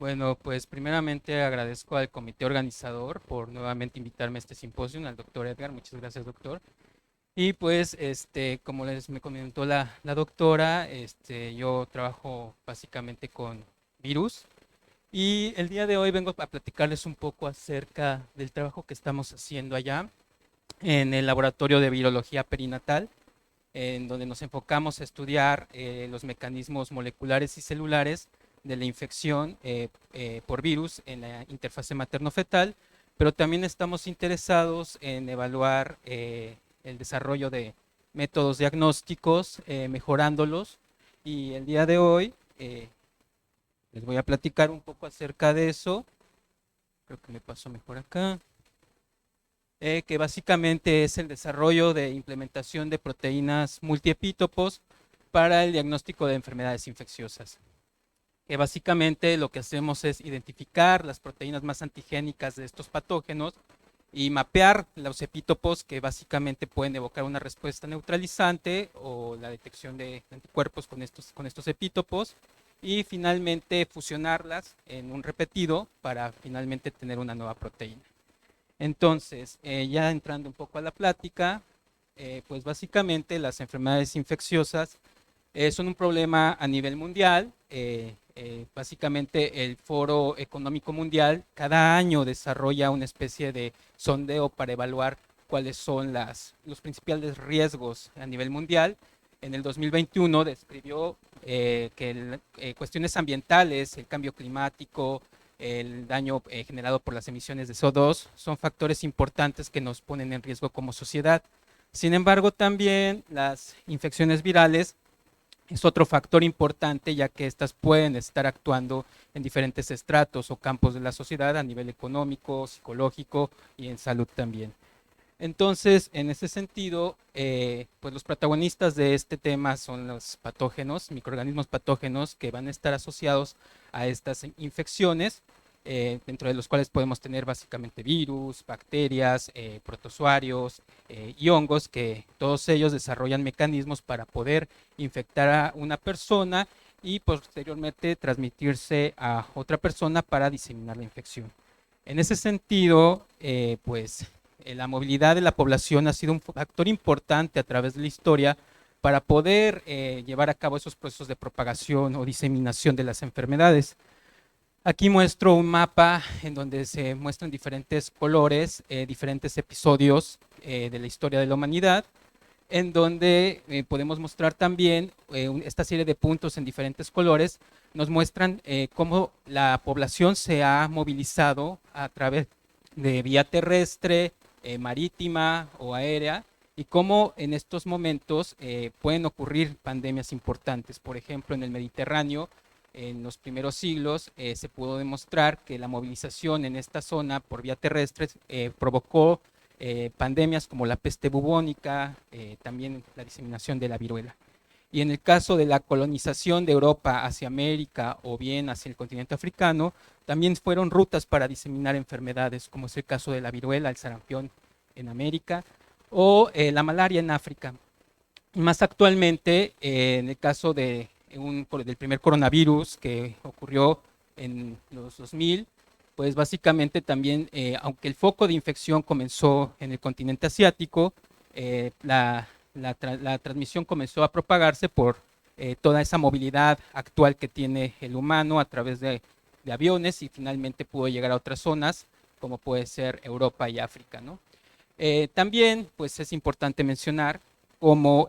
Bueno, pues primeramente agradezco al comité organizador por nuevamente invitarme a este simposio, al doctor Edgar. Muchas gracias, doctor. Y pues, como les me comentó la doctora, yo trabajo básicamente con virus. Y el día de hoy vengo a platicarles un poco acerca del trabajo que estamos haciendo allá en el laboratorio de virología perinatal, en donde nos enfocamos a estudiar los mecanismos moleculares y celulares de la infección por virus en la interfase materno-fetal, pero también estamos interesados en evaluar el desarrollo de métodos diagnósticos, mejorándolos. Y el día de hoy les voy a platicar un poco acerca de eso. Creo que me paso mejor acá. Que básicamente es el desarrollo de implementación de proteínas multiepítopos para el diagnóstico de enfermedades infecciosas. Que básicamente lo que hacemos es identificar las proteínas más antigénicas de estos patógenos y mapear los epítopos que básicamente pueden evocar una respuesta neutralizante o la detección de anticuerpos con estos epítopos y finalmente fusionarlas en un repetido para finalmente tener una nueva proteína. Entonces, ya entrando un poco a la plática, pues básicamente las enfermedades infecciosas son un problema a nivel mundial. Básicamente el Foro Económico Mundial cada año desarrolla una especie de sondeo para evaluar cuáles son los principales riesgos a nivel mundial. En el 2021 describió cuestiones ambientales, el cambio climático, el daño generado por las emisiones de CO2 son factores importantes que nos ponen en riesgo como sociedad. Sin embargo, también las infecciones virales es otro factor importante, ya que estas pueden estar actuando en diferentes estratos o campos de la sociedad a nivel económico, psicológico y en salud también. Entonces, en ese sentido, pues los protagonistas de este tema son los patógenos, microorganismos patógenos que van a estar asociados a estas infecciones, dentro de los cuales podemos tener básicamente virus, bacterias, protozoarios y hongos, que todos ellos desarrollan mecanismos para poder infectar a una persona y posteriormente transmitirse a otra persona para diseminar la infección. En ese sentido, la movilidad de la población ha sido un factor importante a través de la historia para poder llevar a cabo esos procesos de propagación o diseminación de las enfermedades. Aquí muestro un mapa en donde se muestran diferentes colores, diferentes episodios de la historia de la humanidad, en donde podemos mostrar también esta serie de puntos en diferentes colores, nos muestran cómo la población se ha movilizado a través de vía terrestre, marítima o aérea, y cómo en estos momentos pueden ocurrir pandemias importantes. Por ejemplo, en el Mediterráneo, en los primeros siglos, se pudo demostrar que la movilización en esta zona por vía terrestre provocó pandemias como la peste bubónica, también la diseminación de la viruela. Y en el caso de la colonización de Europa hacia América o bien hacia el continente africano, también fueron rutas para diseminar enfermedades, como es el caso de la viruela, el sarampión en América o la malaria en África. Y más actualmente, en el caso del primer coronavirus que ocurrió en los 2000, pues básicamente también, aunque el foco de infección comenzó en el continente asiático, la transmisión comenzó a propagarse por toda esa movilidad actual que tiene el humano a través de aviones y finalmente pudo llegar a otras zonas como puede ser Europa y África, ¿no? También pues es importante mencionar cómo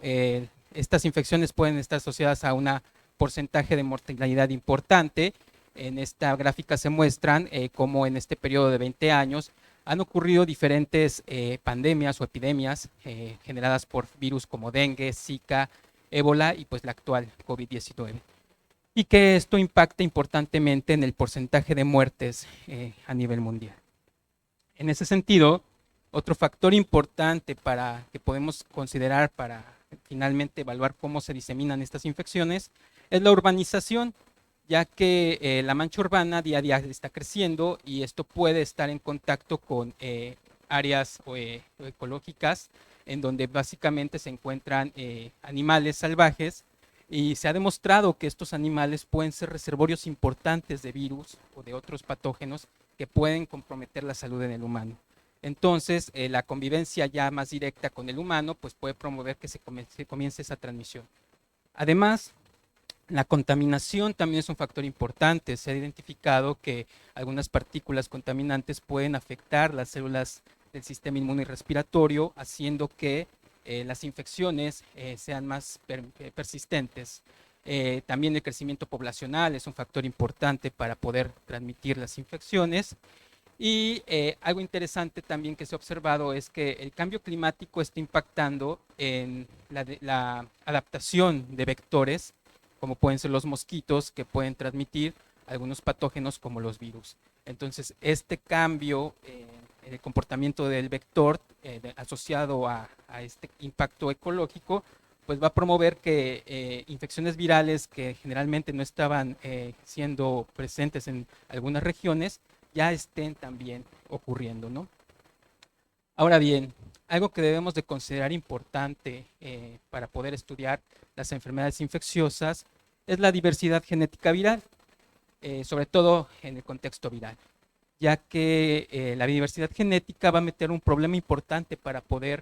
estas infecciones pueden estar asociadas a un porcentaje de mortalidad importante. En esta gráfica se muestran cómo en este periodo de 20 años han ocurrido diferentes pandemias o epidemias generadas por virus como dengue, zika, ébola y pues la actual COVID-19. Y que esto impacta importantemente en el porcentaje de muertes a nivel mundial. En ese sentido, otro factor importante para que podemos considerar para finalmente evaluar cómo se diseminan estas infecciones es la urbanización, ya que la mancha urbana día a día está creciendo y esto puede estar en contacto con áreas ecológicas en donde básicamente se encuentran animales salvajes Y se ha demostrado que estos animales pueden ser reservorios importantes de virus o de otros patógenos que pueden comprometer la salud en el humano. Entonces, la convivencia ya más directa con el humano pues puede promover que se comience esa transmisión. Además, la contaminación también es un factor importante. Se ha identificado que algunas partículas contaminantes pueden afectar las células del sistema inmune y respiratorio, haciendo que las infecciones sean más persistentes. También el crecimiento poblacional es un factor importante para poder transmitir las infecciones. Y algo interesante también que se ha observado es que el cambio climático está impactando en la adaptación de vectores, como pueden ser los mosquitos, que pueden transmitir algunos patógenos como los virus. Entonces, este cambio en el comportamiento del vector asociado a este impacto ecológico, pues va a promover que infecciones virales que generalmente no estaban siendo presentes en algunas regiones, ya estén también ocurriendo, ¿no? Ahora bien, algo que debemos de considerar importante para poder estudiar las enfermedades infecciosas es la diversidad genética viral, sobre todo en el contexto viral, ya que la diversidad genética va a meter un problema importante para poder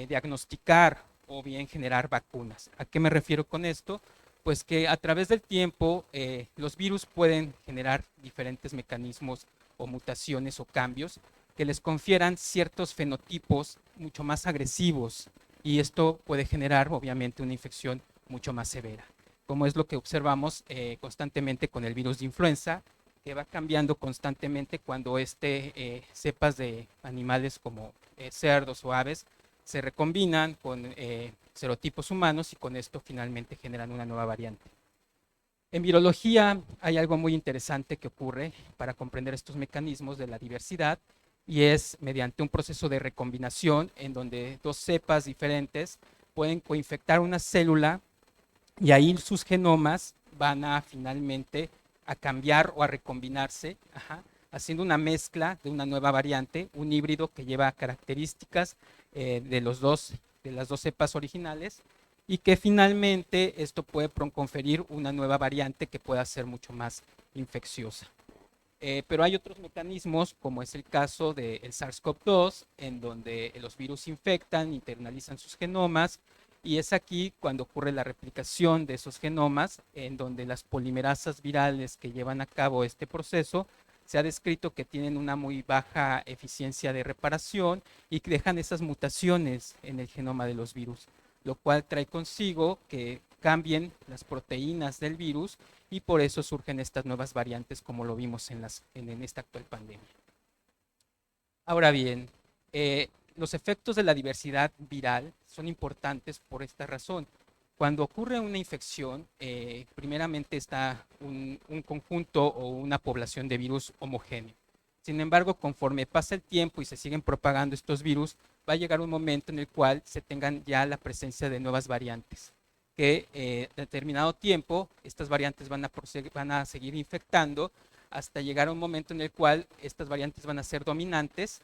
diagnosticar o bien generar vacunas. ¿A qué me refiero con esto? Pues que a través del tiempo los virus pueden generar diferentes mecanismos o mutaciones o cambios que les confieran ciertos fenotipos mucho más agresivos, y esto puede generar obviamente una infección mucho más severa, como es lo que observamos constantemente con el virus de influenza, que va cambiando constantemente cuando cepas de animales como cerdos o aves se recombinan con serotipos humanos, y con esto finalmente generan una nueva variante. En virología hay algo muy interesante que ocurre para comprender estos mecanismos de la diversidad, y es mediante un proceso de recombinación en donde dos cepas diferentes pueden coinfectar una célula, y ahí sus genomas van a finalmente a cambiar o a recombinarse, haciendo una mezcla de una nueva variante, un híbrido que lleva características de las dos cepas originales, y que finalmente esto puede conferir una nueva variante que pueda ser mucho más infecciosa. Pero hay otros mecanismos, como es el caso del SARS-CoV-2, en donde los virus infectan, internalizan sus genomas, y es aquí cuando ocurre la replicación de esos genomas, en donde las polimerasas virales que llevan a cabo este proceso se ha descrito que tienen una muy baja eficiencia de reparación y que dejan esas mutaciones en el genoma de los virus, lo cual trae consigo que cambien las proteínas del virus, y por eso surgen estas nuevas variantes como lo vimos en esta actual pandemia. Ahora bien, los efectos de la diversidad viral son importantes por esta razón. Cuando ocurre una infección, primeramente está un conjunto o una población de virus homogéneo. Sin embargo, conforme pasa el tiempo y se siguen propagando estos virus, va a llegar un momento en el cual se tengan ya la presencia de nuevas variantes, que en determinado tiempo estas variantes van a seguir infectando hasta llegar a un momento en el cual estas variantes van a ser dominantes,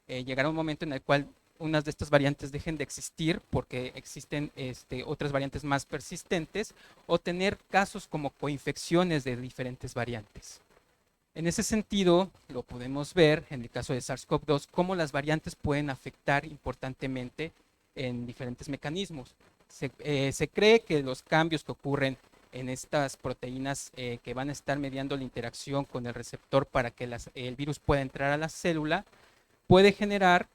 llegará un momento en el cual unas de estas variantes dejen de existir porque existen otras variantes más persistentes, o tener casos como coinfecciones de diferentes variantes. En ese sentido, lo podemos ver en el caso de SARS-CoV-2, cómo las variantes pueden afectar importantemente en diferentes mecanismos. Se cree que los cambios que ocurren en estas proteínas que van a estar mediando la interacción con el receptor para que el virus pueda entrar a la célula, puede generar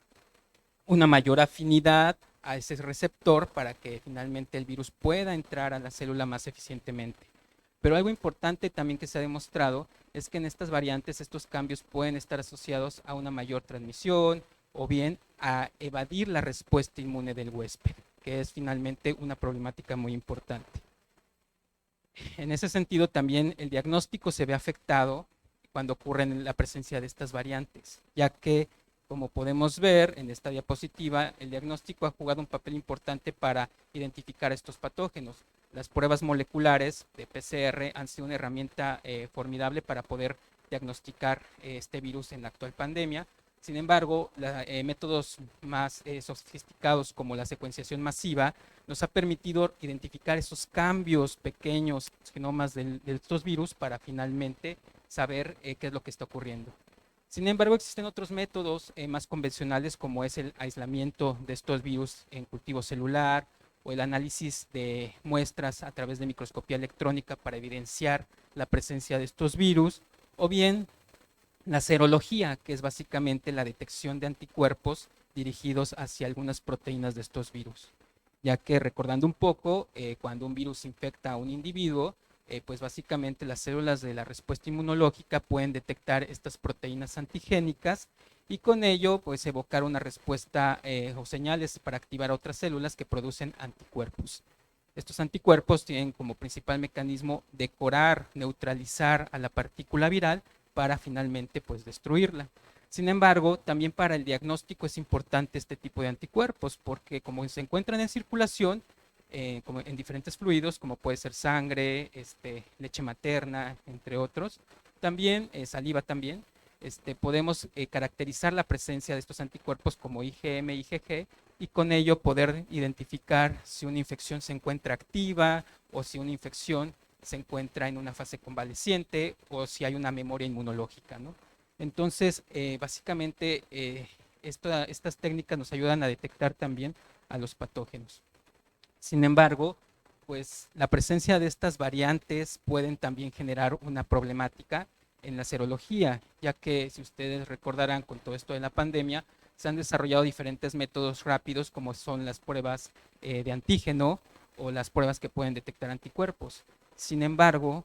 una mayor afinidad a ese receptor para que finalmente el virus pueda entrar a la célula más eficientemente. Pero algo importante también que se ha demostrado es que en estas variantes estos cambios pueden estar asociados a una mayor transmisión o bien a evadir la respuesta inmune del huésped, que es finalmente una problemática muy importante. En ese sentido, también el diagnóstico se ve afectado cuando ocurre la presencia de estas variantes, ya que, como podemos ver en esta diapositiva, el diagnóstico ha jugado un papel importante para identificar estos patógenos. Las pruebas moleculares de PCR han sido una herramienta formidable para poder diagnosticar este virus en la actual pandemia. Sin embargo, métodos más sofisticados como la secuenciación masiva nos ha permitido identificar esos cambios pequeños, genomas de estos virus para finalmente saber qué es lo que está ocurriendo. Sin embargo, existen otros métodos más convencionales como es el aislamiento de estos virus en cultivo celular o el análisis de muestras a través de microscopía electrónica para evidenciar la presencia de estos virus, o bien la serología, que es básicamente la detección de anticuerpos dirigidos hacia algunas proteínas de estos virus. Ya que recordando un poco, cuando un virus infecta a un individuo, pues básicamente las células de la respuesta inmunológica pueden detectar estas proteínas antigénicas y con ello pues evocar una respuesta o señales para activar otras células que producen anticuerpos. Estos anticuerpos tienen como principal mecanismo decorar, neutralizar a la partícula viral para finalmente pues destruirla. Sin embargo, también para el diagnóstico es importante este tipo de anticuerpos porque como se encuentran en circulación, como en diferentes fluidos, como puede ser sangre, leche materna, entre otros, también saliva también, podemos caracterizar la presencia de estos anticuerpos como IgM, IgG, y con ello poder identificar si una infección se encuentra activa o si una infección se encuentra en una fase convaleciente o si hay una memoria inmunológica, ¿no? Entonces, básicamente, estas técnicas nos ayudan a detectar también a los patógenos. Sin embargo, pues la presencia de estas variantes pueden también generar una problemática en la serología, ya que si ustedes recordarán con todo esto de la pandemia, se han desarrollado diferentes métodos rápidos como son las pruebas de antígeno o las pruebas que pueden detectar anticuerpos. Sin embargo,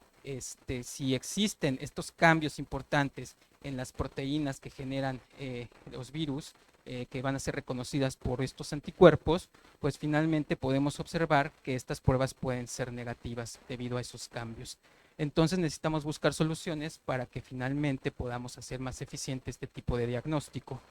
si existen estos cambios importantes en las proteínas que generan los virus, que van a ser reconocidas por estos anticuerpos, pues finalmente podemos observar que estas pruebas pueden ser negativas debido a esos cambios. Entonces necesitamos buscar soluciones para que finalmente podamos hacer más eficiente este tipo de diagnóstico.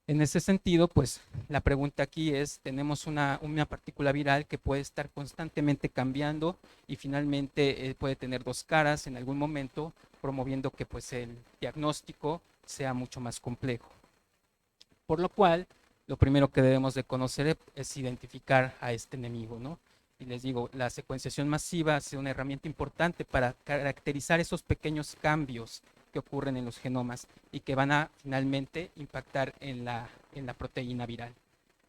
En ese sentido, pues la pregunta aquí es, tenemos una partícula viral que puede estar constantemente cambiando y finalmente puede tener dos caras en algún momento, promoviendo que pues el diagnóstico sea mucho más complejo. Por lo cual, lo primero que debemos de conocer es identificar a este enemigo, ¿no? Y les digo, la secuenciación masiva es una herramienta importante para caracterizar esos pequeños cambios que ocurren en los genomas y que van a finalmente impactar en la proteína viral.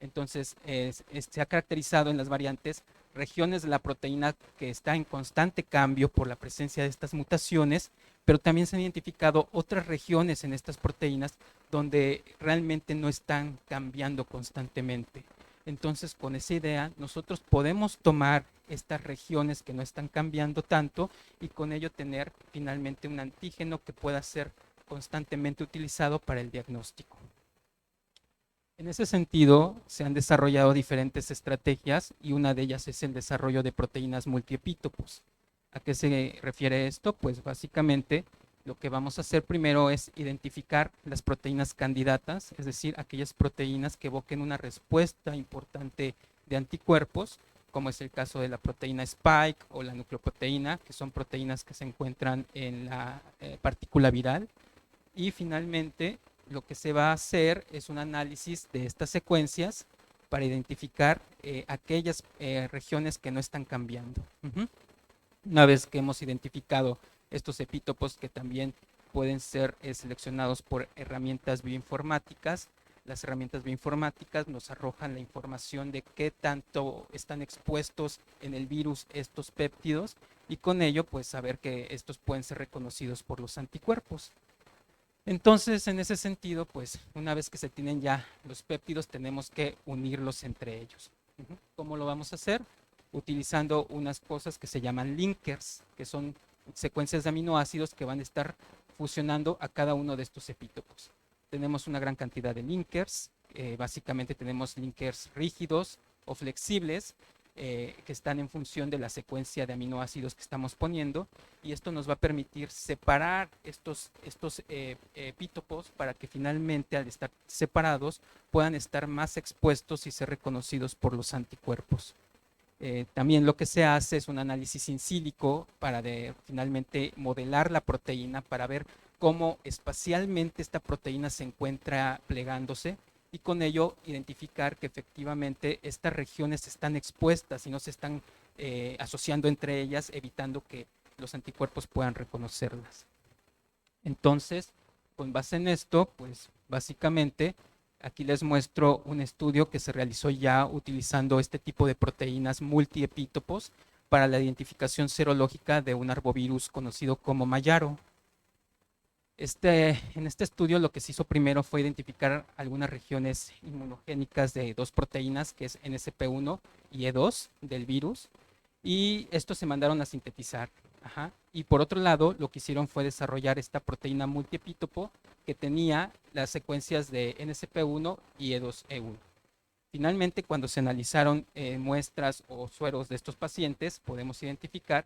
Entonces, se ha caracterizado en las variantes regiones de la proteína que está en constante cambio por la presencia de estas mutaciones, pero también se han identificado otras regiones en estas proteínas donde realmente no están cambiando constantemente. Entonces, con esa idea, nosotros podemos tomar estas regiones que no están cambiando tanto y con ello tener finalmente un antígeno que pueda ser constantemente utilizado para el diagnóstico. En ese sentido, se han desarrollado diferentes estrategias y una de ellas es el desarrollo de proteínas multiepítopos. ¿A qué se refiere esto? Pues básicamente lo que vamos a hacer primero es identificar las proteínas candidatas, es decir, aquellas proteínas que evoquen una respuesta importante de anticuerpos, como es el caso de la proteína Spike o la nucleoproteína, que son proteínas que se encuentran en la partícula viral. Y finalmente, lo que se va a hacer es un análisis de estas secuencias para identificar aquellas regiones que no están cambiando. Una vez que hemos identificado estos epítopos que también pueden ser seleccionados por herramientas bioinformáticas, las herramientas bioinformáticas nos arrojan la información de qué tanto están expuestos en el virus estos péptidos y con ello pues saber que estos pueden ser reconocidos por los anticuerpos. Entonces, en ese sentido, pues una vez que se tienen ya los péptidos, tenemos que unirlos entre ellos. ¿Cómo lo vamos a hacer? Utilizando unas cosas que se llaman linkers, que son secuencias de aminoácidos que van a estar fusionando a cada uno de estos epítopos. Tenemos una gran cantidad de linkers, básicamente tenemos linkers rígidos o flexibles, que están en función de la secuencia de aminoácidos que estamos poniendo, y esto nos va a permitir separar estos epítopos para que finalmente al estar separados puedan estar más expuestos y ser reconocidos por los anticuerpos. También lo que se hace es un análisis in sílico para finalmente modelar la proteína para ver cómo espacialmente esta proteína se encuentra plegándose y con ello identificar que efectivamente estas regiones están expuestas y no se están asociando entre ellas, evitando que los anticuerpos puedan reconocerlas. Entonces, con base en esto, pues básicamente aquí les muestro un estudio que se realizó ya utilizando este tipo de proteínas multiepítopos para la identificación serológica de un arbovirus conocido como Mayaro. En este estudio lo que se hizo primero fue identificar algunas regiones inmunogénicas de dos proteínas, que es NSP1 y E2 del virus, y estos se mandaron a sintetizar. Ajá. Y por otro lado, lo que hicieron fue desarrollar esta proteína multiepítopo que tenía las secuencias de NSP1 y E2E1. Finalmente, cuando se analizaron muestras o sueros de estos pacientes, podemos identificar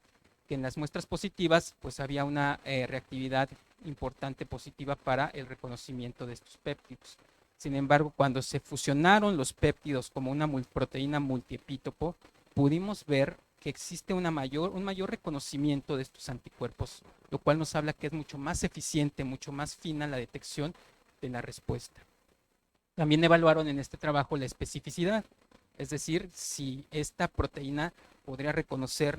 que en las muestras positivas pues había una reactividad importante positiva para el reconocimiento de estos péptidos. Sin embargo, cuando se fusionaron los péptidos como una proteína multiepítopo, pudimos ver que existe un mayor reconocimiento de estos anticuerpos, lo cual nos habla que es mucho más eficiente, mucho más fina la detección de la respuesta. También evaluaron en este trabajo la especificidad, es decir, si esta proteína podría reconocer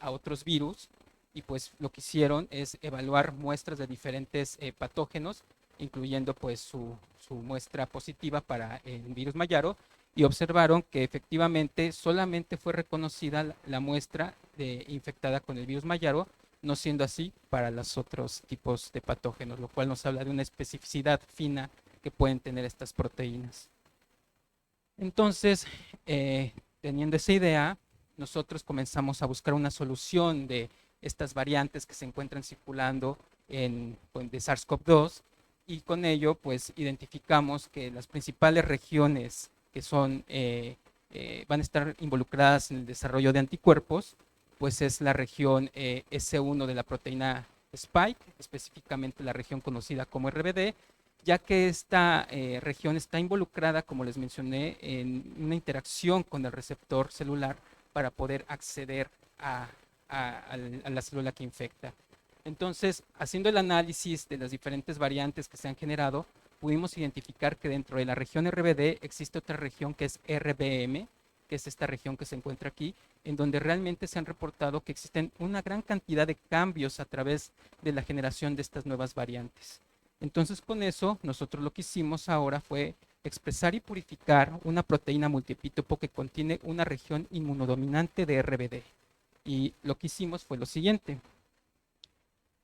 a otros virus, y pues lo que hicieron es evaluar muestras de diferentes patógenos, incluyendo pues su muestra positiva para el virus Mayaro, y observaron que efectivamente solamente fue reconocida la muestra infectada con el virus Mayaro, no siendo así para los otros tipos de patógenos, lo cual nos habla de una especificidad fina que pueden tener estas proteínas. Entonces, teniendo esa idea, nosotros comenzamos a buscar una solución de estas variantes que se encuentran circulando de SARS-CoV-2, y con ello pues identificamos que las principales regiones que van a estar involucradas en el desarrollo de anticuerpos pues es la región S1 de la proteína Spike, específicamente la región conocida como RBD, ya que esta región está involucrada, como les mencioné, en una interacción con el receptor celular para poder acceder a la célula que infecta. Entonces, haciendo el análisis de las diferentes variantes que se han generado, pudimos identificar que dentro de la región RBD existe otra región que es RBM, que es esta región que se encuentra aquí, en donde realmente se han reportado que existen una gran cantidad de cambios a través de la generación de estas nuevas variantes. Entonces, con eso, nosotros lo que hicimos ahora fue expresar y purificar una proteína multiepítopo que contiene una región inmunodominante de RBD. Y lo que hicimos fue lo siguiente.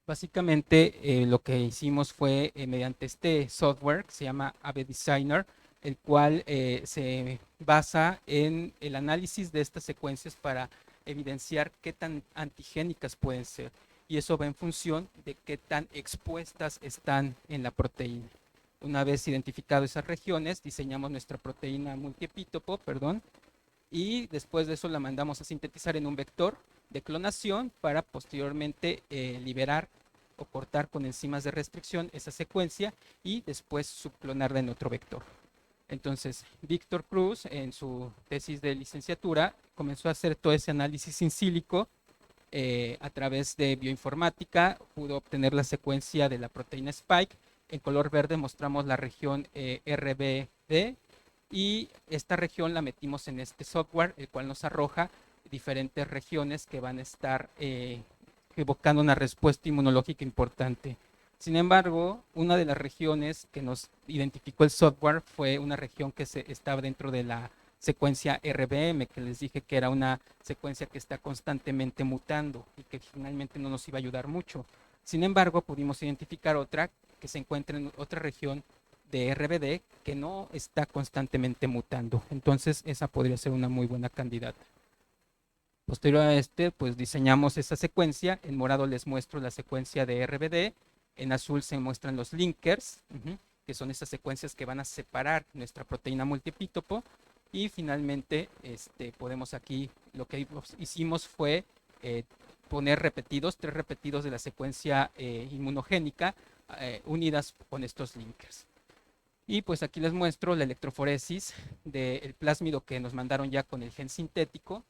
Básicamente, lo que hicimos fue mediante este software que se llama AB Designer, el cual se basa en el análisis de estas secuencias para evidenciar qué tan antigénicas pueden ser. Y eso va en función de qué tan expuestas están en la proteína. Una vez identificado esas regiones, diseñamos nuestra proteína multiepítopo, y después de eso la mandamos a sintetizar en un vector de clonación para posteriormente liberar o cortar con enzimas de restricción esa secuencia y después subclonarla en otro vector. Entonces, Víctor Cruz, en su tesis de licenciatura, comenzó a hacer todo ese análisis in sílico a través de bioinformática, pudo obtener la secuencia de la proteína Spike. En color verde mostramos la región RBD, y esta región la metimos en este software, el cual nos arroja diferentes regiones que van a estar evocando una respuesta inmunológica importante. Sin embargo, una de las regiones que nos identificó el software fue una región que estaba dentro de la secuencia RBM, que les dije que era una secuencia que está constantemente mutando y que finalmente no nos iba a ayudar mucho. Sin embargo, pudimos identificar otra que se encuentra en otra región de RBD que no está constantemente mutando. Entonces, esa podría ser una muy buena candidata. Posterior a pues diseñamos esa secuencia. En morado les muestro la secuencia de RBD. En azul se muestran los linkers, que son esas secuencias que van a separar nuestra proteína multiepítopo. Y finalmente, podemos aquí, lo que hicimos fue poner tres repetidos de la secuencia inmunogénica unidas con estos linkers. Y pues aquí les muestro la electroforesis del plásmido que nos mandaron ya con el gen sintético.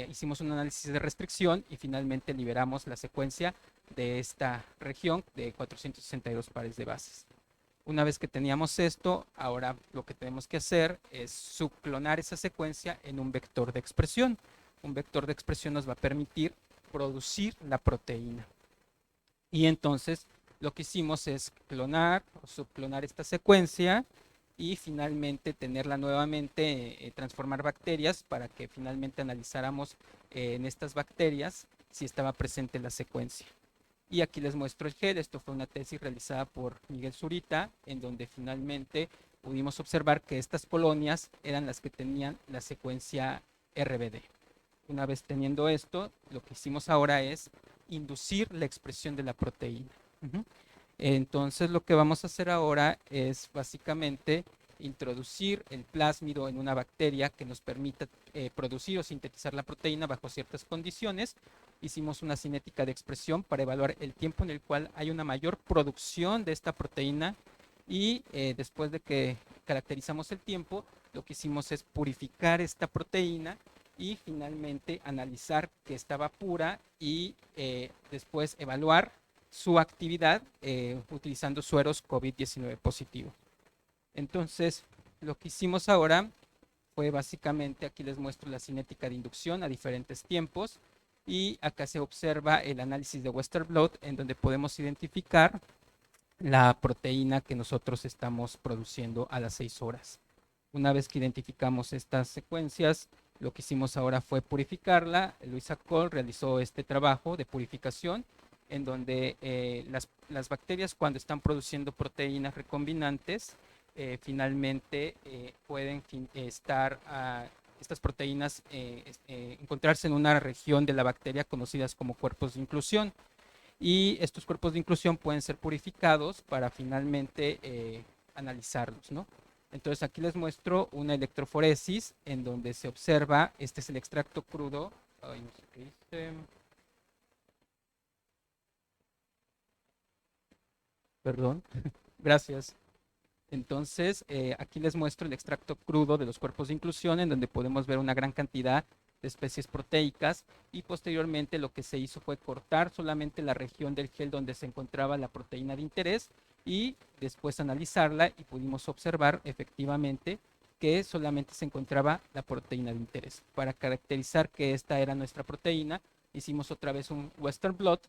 hicimos un análisis de restricción y finalmente liberamos la secuencia de esta región de 462 pares de bases. Una vez que teníamos esto, ahora lo que tenemos que hacer es subclonar esa secuencia en un vector de expresión. Un vector de expresión nos va a permitir producir la proteína. Y entonces lo que hicimos es clonar o subclonar esta secuencia y finalmente tenerla nuevamente, transformar bacterias para que finalmente analizáramos en estas bacterias si estaba presente la secuencia. Y aquí les muestro el gel. Esto fue una tesis realizada por Miguel Zurita, en donde finalmente pudimos observar que estas colonias eran las que tenían la secuencia RBD. Una vez teniendo esto, lo que hicimos ahora es inducir la expresión de la proteína. Entonces lo que vamos a hacer ahora es básicamente introducir el plásmido en una bacteria que nos permita producir o sintetizar la proteína bajo ciertas condiciones. Hicimos una cinética de expresión para evaluar el tiempo en el cual hay una mayor producción de esta proteína y después de que caracterizamos el tiempo, lo que hicimos es purificar esta proteína y finalmente analizar que estaba pura y después evaluar su actividad utilizando sueros COVID-19 positivo. Entonces, lo que hicimos ahora fue básicamente, aquí les muestro la cinética de inducción a diferentes tiempos y acá se observa el análisis de Western blot en donde podemos identificar la proteína que nosotros estamos produciendo a las 6 horas. Una vez que identificamos estas secuencias, lo que hicimos ahora fue purificarla. Luisa Cole realizó este trabajo de purificación en donde las bacterias cuando están produciendo proteínas recombinantes, finalmente pueden estar estas proteínas encontrarse en una región de la bacteria conocidas como cuerpos de inclusión. Y estos cuerpos de inclusión pueden ser purificados para finalmente analizarlos, ¿no? Entonces aquí les muestro una electroforesis en donde se observa, este es el extracto crudo. Ay, no sé qué hice. Perdón, gracias. Entonces, aquí les muestro el extracto crudo de los cuerpos de inclusión, en donde podemos ver una gran cantidad de especies proteicas y posteriormente lo que se hizo fue cortar solamente la región del gel donde se encontraba la proteína de interés y después analizarla y pudimos observar efectivamente que solamente se encontraba la proteína de interés. Para caracterizar que esta era nuestra proteína, hicimos otra vez un Western blot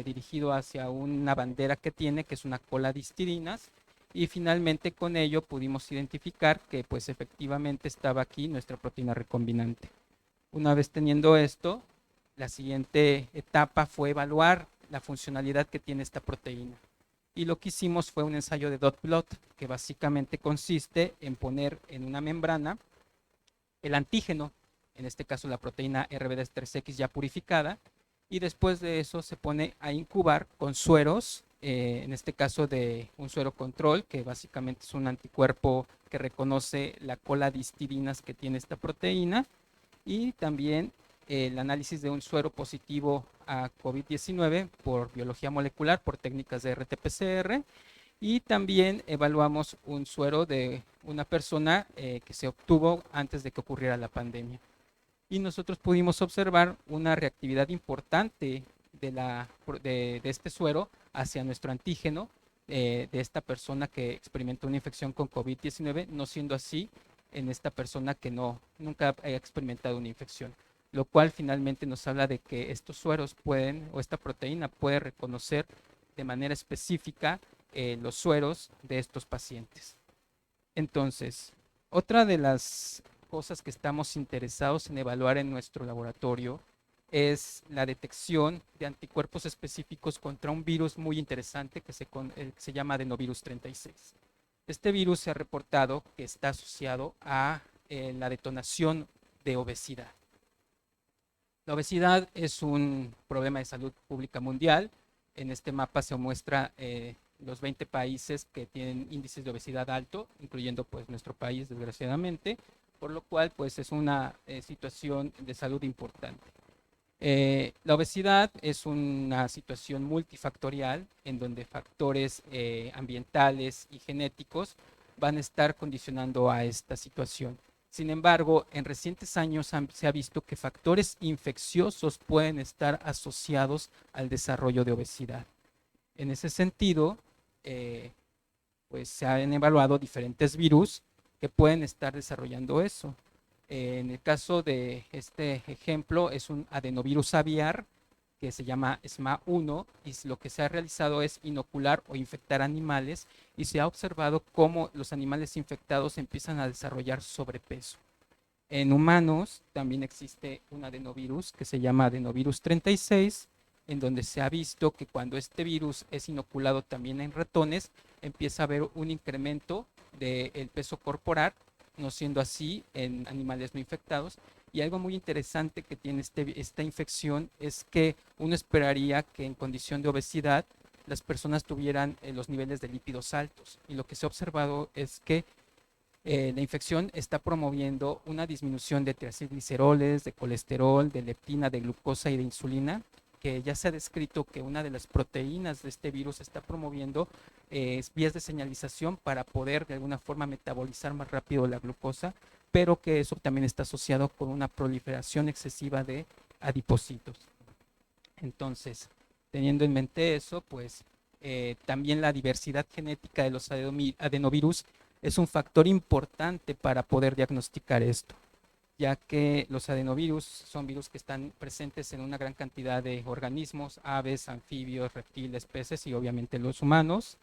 dirigido hacia una bandera que tiene, que es una cola de histirinas, y finalmente con ello pudimos identificar que pues efectivamente estaba aquí nuestra proteína recombinante. Una vez teniendo esto, la siguiente etapa fue evaluar la funcionalidad que tiene esta proteína. Y lo que hicimos fue un ensayo de dot blot, que básicamente consiste en poner en una membrana el antígeno, en este caso la proteína RBD3X ya purificada, y después de eso se pone a incubar con sueros, en este caso de un suero control, que básicamente es un anticuerpo que reconoce la cola de histirinas que tiene esta proteína, y también el análisis de un suero positivo a COVID-19 por biología molecular, por técnicas de RT-PCR, y también evaluamos un suero de una persona que se obtuvo antes de que ocurriera la pandemia. Y nosotros pudimos observar una reactividad importante de este suero hacia nuestro antígeno de esta persona que experimentó una infección con COVID-19, no siendo así en esta persona que nunca ha experimentado una infección, lo cual finalmente nos habla de que estos sueros pueden, o esta proteína puede reconocer de manera específica los sueros de estos pacientes. Entonces, otra de las cosas que estamos interesados en evaluar en nuestro laboratorio es la detección de anticuerpos específicos contra un virus muy interesante que se llama adenovirus 36. Este virus se ha reportado que está asociado a la detonación de obesidad. La obesidad es un problema de salud pública mundial. En este mapa se muestra los 20 países que tienen índices de obesidad alto, incluyendo pues nuestro país, desgraciadamente, por lo cual pues es una situación de salud importante. La obesidad es una situación multifactorial en donde factores ambientales y genéticos van a estar condicionando a esta situación. Sin embargo, en recientes años se ha visto que factores infecciosos pueden estar asociados al desarrollo de obesidad. En ese sentido, eh, pues se han evaluado diferentes virus que pueden estar desarrollando eso. En el caso de este ejemplo es un adenovirus aviar que se llama SMA1 y lo que se ha realizado es inocular o infectar animales y se ha observado cómo los animales infectados empiezan a desarrollar sobrepeso. En humanos también existe un adenovirus que se llama adenovirus 36, en donde se ha visto que cuando este virus es inoculado también en ratones, empieza a haber un incremento del peso corporal, no siendo así en animales no infectados. Y algo muy interesante que tiene esta infección es que uno esperaría que en condición de obesidad las personas tuvieran los niveles de lípidos altos. Y lo que se ha observado es que la infección está promoviendo una disminución de triacilgliceroles, de colesterol, de leptina, de glucosa y de insulina, que ya se ha descrito que una de las proteínas de este virus está promoviendo vías de señalización para poder de alguna forma metabolizar más rápido la glucosa, pero que eso también está asociado con una proliferación excesiva de adipocitos. Entonces, teniendo en mente eso, pues también la diversidad genética de los adenovirus es un factor importante para poder diagnosticar esto, ya que los adenovirus son virus que están presentes en una gran cantidad de organismos, aves, anfibios, reptiles, peces y obviamente los humanos,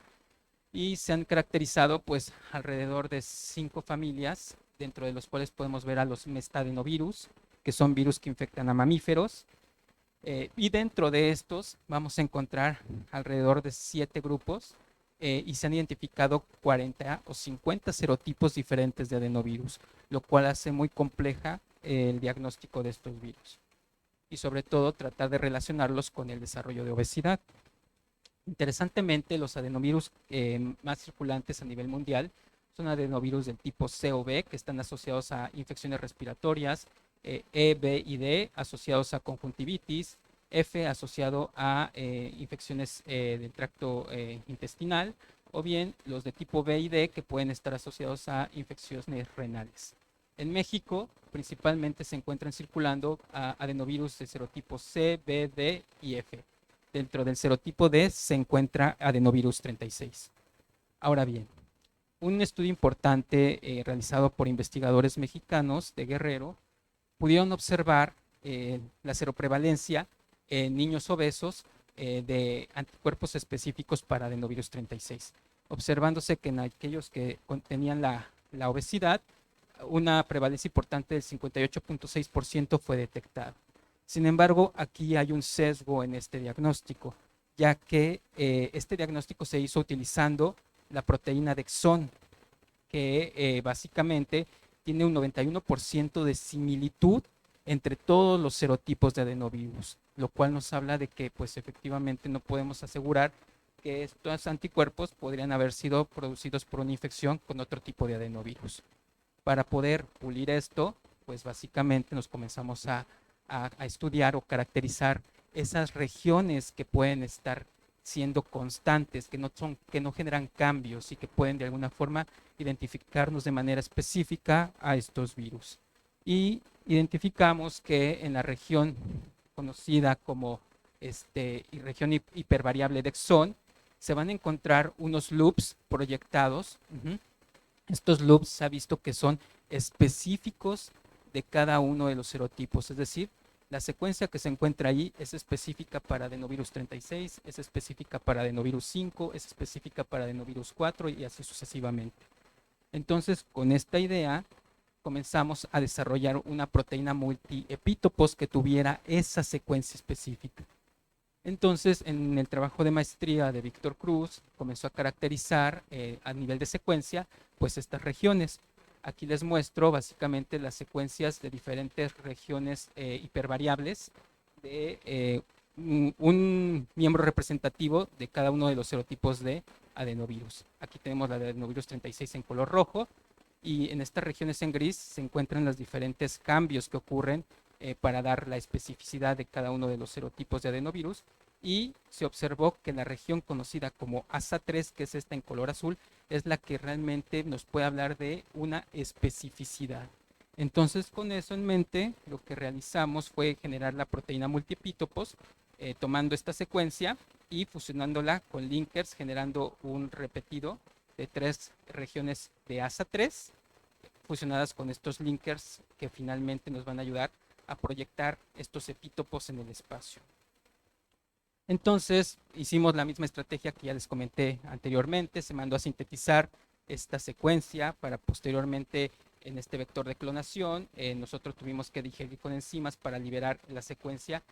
y se han caracterizado pues alrededor de 5 familias, dentro de los cuales podemos ver a los mestadenovirus, que son virus que infectan a mamíferos, y dentro de estos vamos a encontrar alrededor de 7 grupos y se han identificado 40 o 50 serotipos diferentes de adenovirus, lo cual hace muy compleja el diagnóstico de estos virus y sobre todo tratar de relacionarlos con el desarrollo de obesidad. Interesantemente, los adenovirus más circulantes a nivel mundial son adenovirus del tipo C o B, que están asociados a infecciones respiratorias, E, B y D asociados a conjuntivitis, F asociado a infecciones del tracto intestinal, o bien los de tipo B y D que pueden estar asociados a infecciones renales. En México, principalmente se encuentran circulando adenovirus de serotipo C, B, D y F. Dentro del serotipo D se encuentra adenovirus 36. Ahora bien, un estudio importante realizado por investigadores mexicanos de Guerrero pudieron observar la seroprevalencia en niños obesos de anticuerpos específicos para adenovirus 36, observándose que en aquellos que tenían la obesidad, una prevalencia importante del 58.6% fue detectada. Sin embargo, aquí hay un sesgo en este diagnóstico, ya que este diagnóstico se hizo utilizando la proteína de Exon, que básicamente tiene un 91% de similitud entre todos los serotipos de adenovirus, lo cual nos habla de que pues efectivamente no podemos asegurar que estos anticuerpos podrían haber sido producidos por una infección con otro tipo de adenovirus. Para poder pulir esto, pues básicamente nos comenzamos a estudiar o caracterizar esas regiones que pueden estar siendo constantes, que no generan cambios y que pueden de alguna forma identificarnos de manera específica a estos virus. Y identificamos que en la región conocida como región hipervariable de Exon, se van a encontrar unos loops proyectados. Estos loops se ha visto que son específicos de cada uno de los serotipos, es decir, la secuencia que se encuentra ahí es específica para adenovirus 36, es específica para adenovirus 5, es específica para adenovirus 4 y así sucesivamente. Entonces, con esta idea, comenzamos a desarrollar una proteína multiepítopos que tuviera esa secuencia específica. Entonces, en el trabajo de maestría de Víctor Cruz, comenzó a caracterizar a nivel de secuencia, pues estas regiones. Aquí les muestro básicamente las secuencias de diferentes regiones hipervariables de un miembro representativo de cada uno de los serotipos de adenovirus. Aquí tenemos la de adenovirus 36 en color rojo y en estas regiones en gris se encuentran los diferentes cambios que ocurren para dar la especificidad de cada uno de los serotipos de adenovirus y se observó que la región conocida como ASA3, que es esta en color azul, es la que realmente nos puede hablar de una especificidad. Entonces, con eso en mente, lo que realizamos fue generar la proteína multiepítopos, tomando esta secuencia y fusionándola con linkers, generando un repetido de 3 regiones de ASA3, fusionadas con estos linkers que finalmente nos van a ayudar a proyectar estos epítopos en el espacio. Entonces, hicimos la misma estrategia que ya les comenté anteriormente, se mandó a sintetizar esta secuencia para posteriormente en este vector de clonación, nosotros tuvimos que digerir con enzimas para liberar la secuencia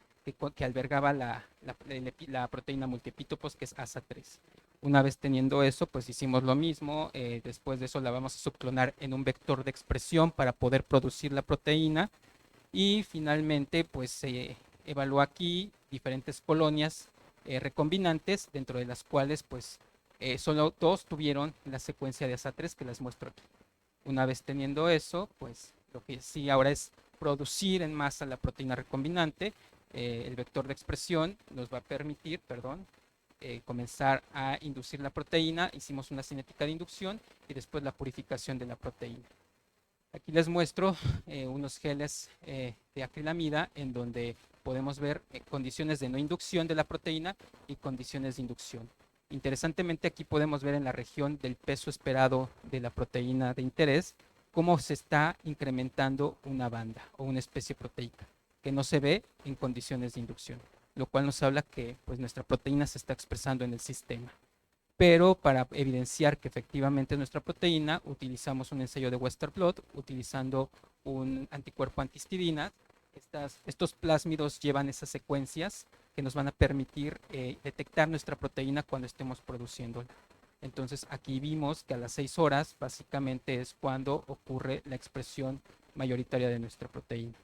que albergaba la proteína multiepítopos, que es ASA3. Una vez teniendo eso, pues hicimos lo mismo, después de eso la vamos a subclonar en un vector de expresión para poder producir la proteína y finalmente pues se evaluó aquí diferentes colonias recombinantes, dentro de las cuales pues solo 2 tuvieron la secuencia de ASA3 que les muestro aquí. Una vez teniendo eso, pues lo que sí ahora es producir en masa la proteína recombinante. El vector de expresión nos va a permitir, comenzar a inducir la proteína. Hicimos una cinética de inducción y después la purificación de la proteína. Aquí les muestro unos geles de acrilamida en donde podemos ver condiciones de no inducción de la proteína y condiciones de inducción. Interesantemente, aquí podemos ver en la región del peso esperado de la proteína de interés cómo se está incrementando una banda o una especie proteica que no se ve en condiciones de inducción, lo cual nos habla que pues, nuestra proteína se está expresando en el sistema. Pero para evidenciar que efectivamente es nuestra proteína, utilizamos un ensayo de Western blot, utilizando un anticuerpo antihistidina. Estos plásmidos llevan esas secuencias que nos van a permitir detectar nuestra proteína cuando estemos produciéndola. Entonces aquí vimos que a las 6 horas básicamente es cuando ocurre la expresión mayoritaria de nuestra proteína.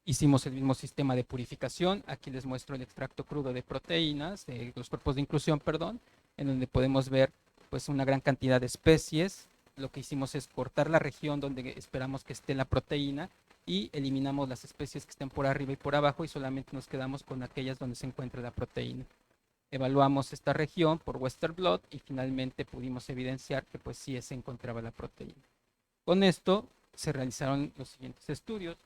Hicimos el mismo sistema de purificación. Aquí les muestro el extracto crudo de proteínas, de los cuerpos de inclusión, perdón, en donde podemos ver pues una gran cantidad de especies. Lo que hicimos es cortar la región donde esperamos que esté la proteína y eliminamos las especies que estén por arriba y por abajo y solamente nos quedamos con aquellas donde se encuentra la proteína. Evaluamos esta región por Western blot y finalmente pudimos evidenciar que pues sí se encontraba la proteína. Con esto se realizaron los siguientes estudios.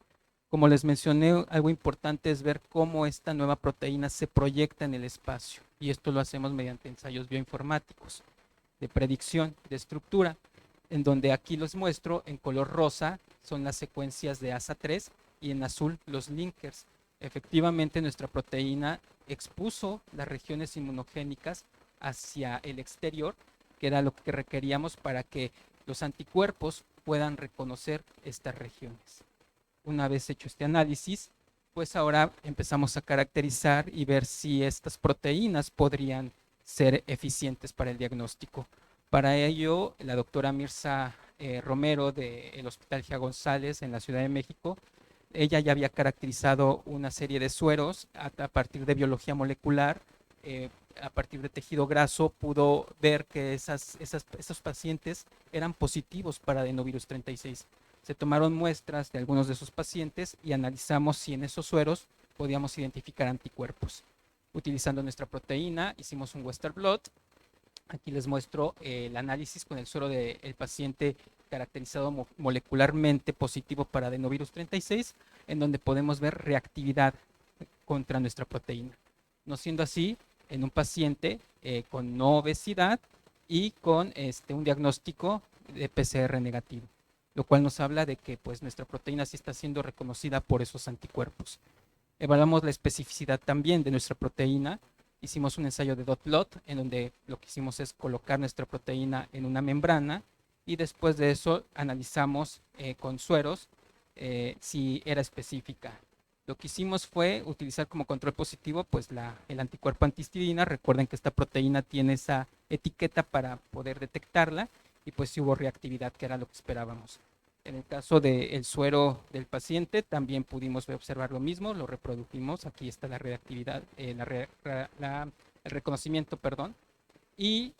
Como les mencioné, algo importante es ver cómo esta nueva proteína se proyecta en el espacio, y esto lo hacemos mediante ensayos bioinformáticos de predicción de estructura, en donde aquí los muestro en color rosa son las secuencias de ASA3 y en azul los linkers. Efectivamente, nuestra proteína expuso las regiones inmunogénicas hacia el exterior, que era lo que requeríamos para que los anticuerpos puedan reconocer estas regiones. Una vez hecho este análisis, pues ahora empezamos a caracterizar y ver si estas proteínas podrían ser eficientes para el diagnóstico. Para ello, la doctora Mirza Romero del Hospital Gia González en la Ciudad de México, ella ya había caracterizado una serie de sueros a partir de biología molecular, a partir de tejido graso, pudo ver que esos pacientes eran positivos para adenovirus 36. Se tomaron muestras de algunos de esos pacientes y analizamos si en esos sueros podíamos identificar anticuerpos. Utilizando nuestra proteína, hicimos un Western blot. Aquí les muestro el análisis con el suero del paciente caracterizado molecularmente positivo para adenovirus 36, en donde podemos ver reactividad contra nuestra proteína. No siendo así, en un paciente con no obesidad y con un diagnóstico de PCR negativo, lo cual nos habla de que pues, nuestra proteína sí está siendo reconocida por esos anticuerpos. Evaluamos la especificidad también de nuestra proteína. Hicimos un ensayo de dot plot en donde lo que hicimos es colocar nuestra proteína en una membrana y después de eso analizamos con sueros si era específica. Lo que hicimos fue utilizar como control positivo pues el anticuerpo antihistidina. Recuerden que esta proteína tiene esa etiqueta para poder detectarla y pues sí hubo reactividad, que era lo que esperábamos. En el caso del suero del paciente también pudimos observar lo mismo, lo reprodujimos, aquí está la reactividad, el reconocimiento, perdón. Y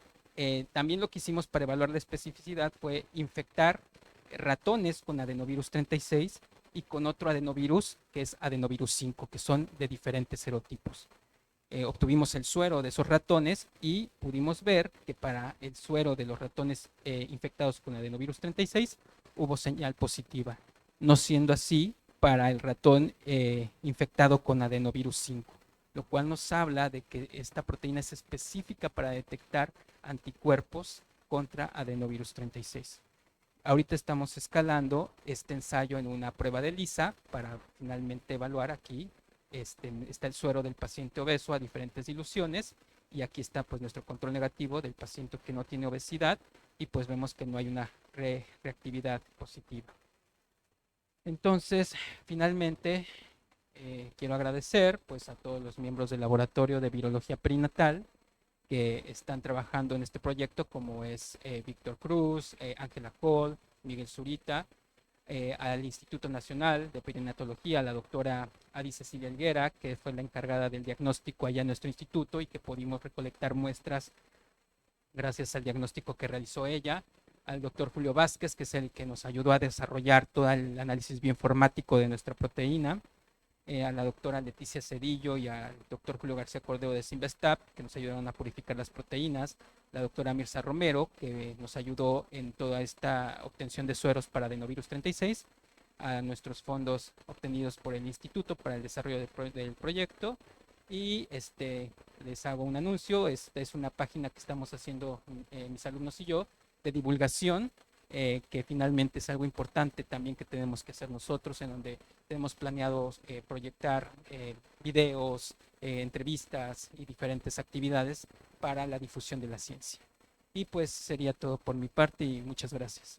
también lo que hicimos para evaluar la especificidad fue infectar ratones con adenovirus 36 y con otro adenovirus que es adenovirus 5, que son de diferentes serotipos. Obtuvimos el suero de esos ratones y pudimos ver que para el suero de los ratones infectados con adenovirus 36 hubo señal positiva, no siendo así para el ratón infectado con adenovirus 5, lo cual nos habla de que esta proteína es específica para detectar anticuerpos contra adenovirus 36. Ahorita estamos escalando este ensayo en una prueba de ELISA para finalmente evaluar aquí. Está el suero del paciente obeso a diferentes diluciones y aquí está pues nuestro control negativo del paciente que no tiene obesidad y pues vemos que no hay una reactividad positiva. Entonces, finalmente, quiero agradecer pues a todos los miembros del laboratorio de virología perinatal que están trabajando en este proyecto, como es Víctor Cruz, Ángela Cole, Miguel Zurita, al Instituto Nacional de Perinatología, la doctora Adi Cecilia Helguera, que fue la encargada del diagnóstico allá en nuestro instituto y que pudimos recolectar muestras gracias al diagnóstico que realizó ella, al doctor Julio Vázquez, que es el que nos ayudó a desarrollar todo el análisis bioinformático de nuestra proteína, a la doctora Leticia Cedillo y al doctor Julio García Cordero de Simvestab, que nos ayudaron a purificar las proteínas, la doctora Mirza Romero, que nos ayudó en toda esta obtención de sueros para adenovirus 36, a nuestros fondos obtenidos por el instituto para el desarrollo del proyecto. Y les hago un anuncio, esta es una página que estamos haciendo mis alumnos y yo de divulgación, que finalmente es algo importante también que tenemos que hacer nosotros, en donde tenemos planeado proyectar videos, entrevistas y diferentes actividades para la difusión de la ciencia. Y pues sería todo por mi parte y muchas gracias.